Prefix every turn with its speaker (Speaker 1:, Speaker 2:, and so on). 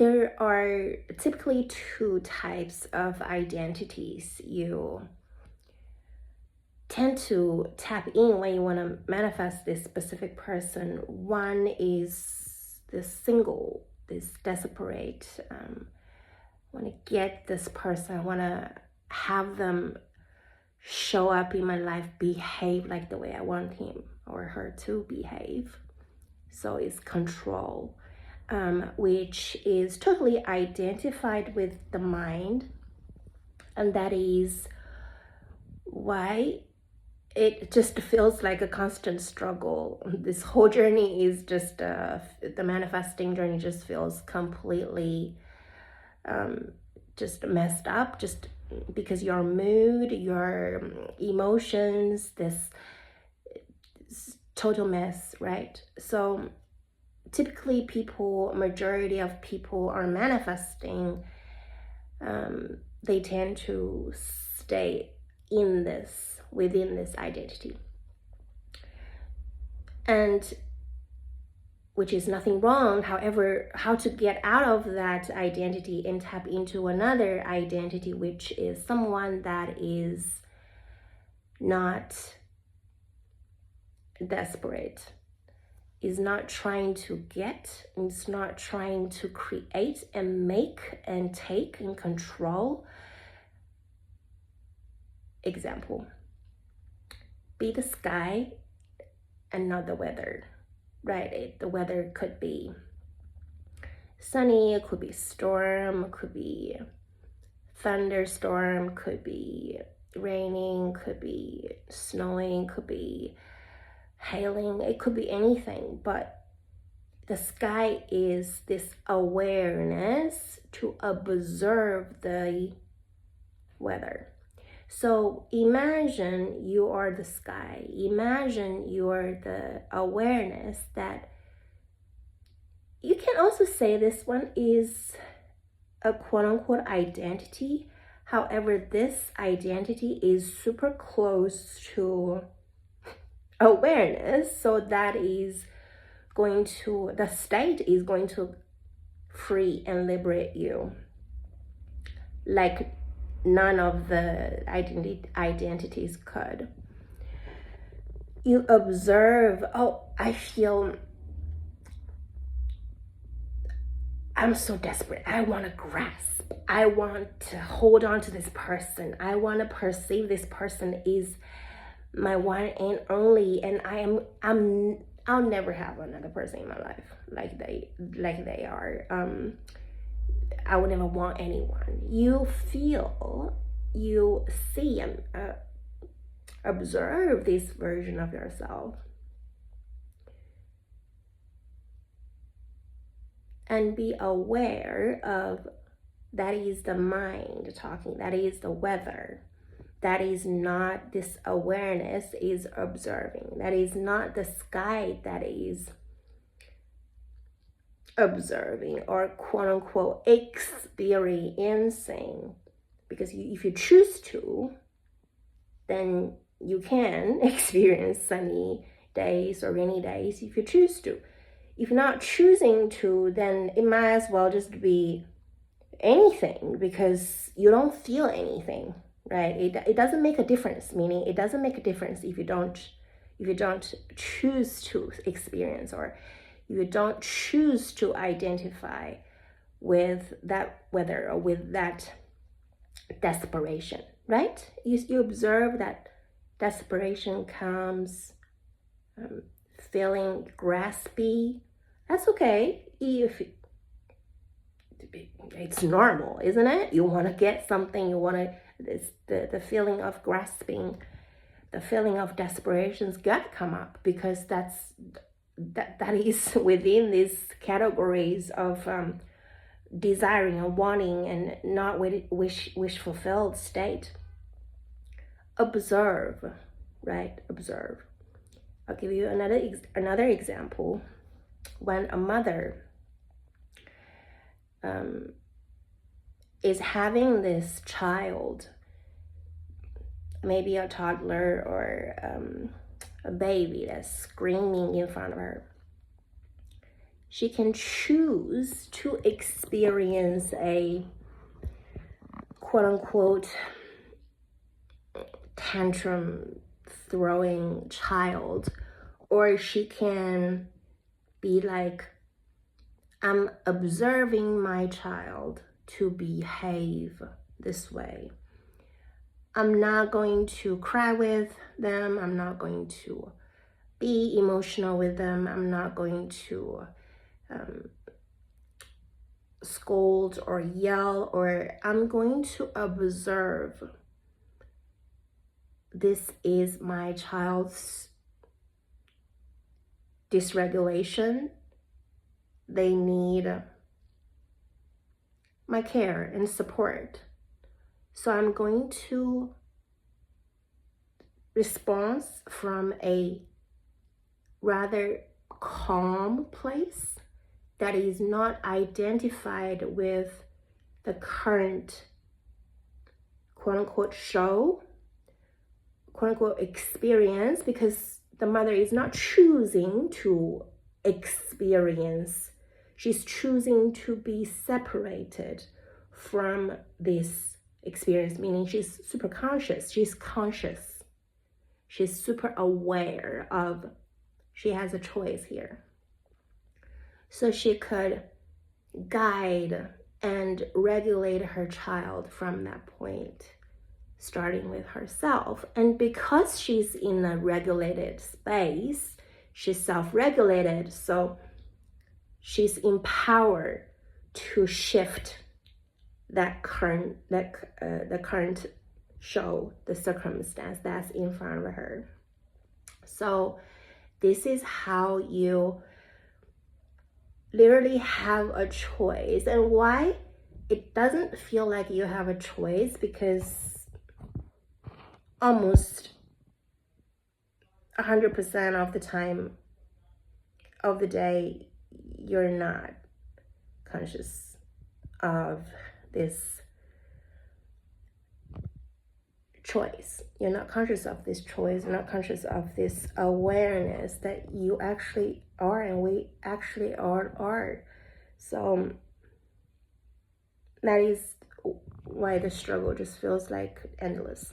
Speaker 1: there are typically two types of identities you tend to tap in when you want to manifest this specific person. One is this single, this desperate, want to get this person, I want to have them show up in my life, behave like the way I want him or her to behave. So it's control, which is totally identified with the mind. And that is why it just feels like a constant struggle. This whole journey is just, the manifesting journey just feels completely just messed up, just because your mood, your emotions, this total mess, right? So typically majority of people are manifesting, they tend to stay within this identity, and which is nothing wrong. However, how to get out of that identity and tap into another identity, which is someone that is not desperate, is not trying to get, is not trying to create and make and take and control. Example, be the sky and not the weather, right? The weather could be sunny, it could be storm, it could be thunderstorm, could be raining, could be snowing, could be hailing, it could be anything. But the sky is this awareness to observe the weather. So imagine you are the sky. Imagine you are the awareness that, you can also say this one is a quote-unquote identity. However, this identity is super close to awareness. So that is the state is going to free and liberate you like none of the identities could. You observe, oh, I'm so desperate. I want to grasp. I want to hold on to this person. I want to perceive this person is my one and only, and I'll never have another person in my life like they are. I would never want anyone. You feel, you see, and observe this version of yourself, and be aware of that is the mind talking, that is the weather. That is not, this awareness is observing. That is not the sky that is observing or quote unquote experiencing. Because if you choose to, then you can experience sunny days or rainy days if you choose to. If you're not choosing to, then it might as well just be anything, because you don't feel anything, right? It doesn't make a difference, meaning it doesn't make a difference if you don't choose to experience, or if you don't choose to identify with that weather or with that desperation, right? You observe that desperation comes, feeling graspy. That's okay. If it's normal, isn't it? You want to get something, you want to, the feeling of grasping, the feeling of desperation's got to come up, because that is within these categories of desiring and wanting and not wish fulfilled state. Observe, right? Observe. I'll give you another example. When a mother is having this child, maybe a toddler or a baby that's screaming in front of her, she can choose to experience a quote-unquote tantrum throwing child, or she can be like, I'm observing my child to behave this way. I'm not going to cry with them. I'm not going to be emotional with them. I'm not going to scold or yell, or I'm going to observe. This is my child's dysregulation. They need my care and support. So I'm going to respond from a rather calm place that is not identified with the current quote-unquote show, quote-unquote experience, because the mother is not choosing to experience. She's choosing to be separated from this experience, meaning she's super conscious, she's conscious, she's super aware of, she has a choice here. So she could guide and regulate her child from that point, starting with herself. And because she's in a regulated space, she's self-regulated, so she's empowered to shift that current the current show, the circumstance that's in front of her. So this is how you literally have a choice. And why it doesn't feel like you have a choice, because almost 100% of the time of the day you're not conscious of this choice. You're not conscious of this choice. You're not conscious of this awareness that you actually are, and we actually are. So that is why the struggle just feels like endless.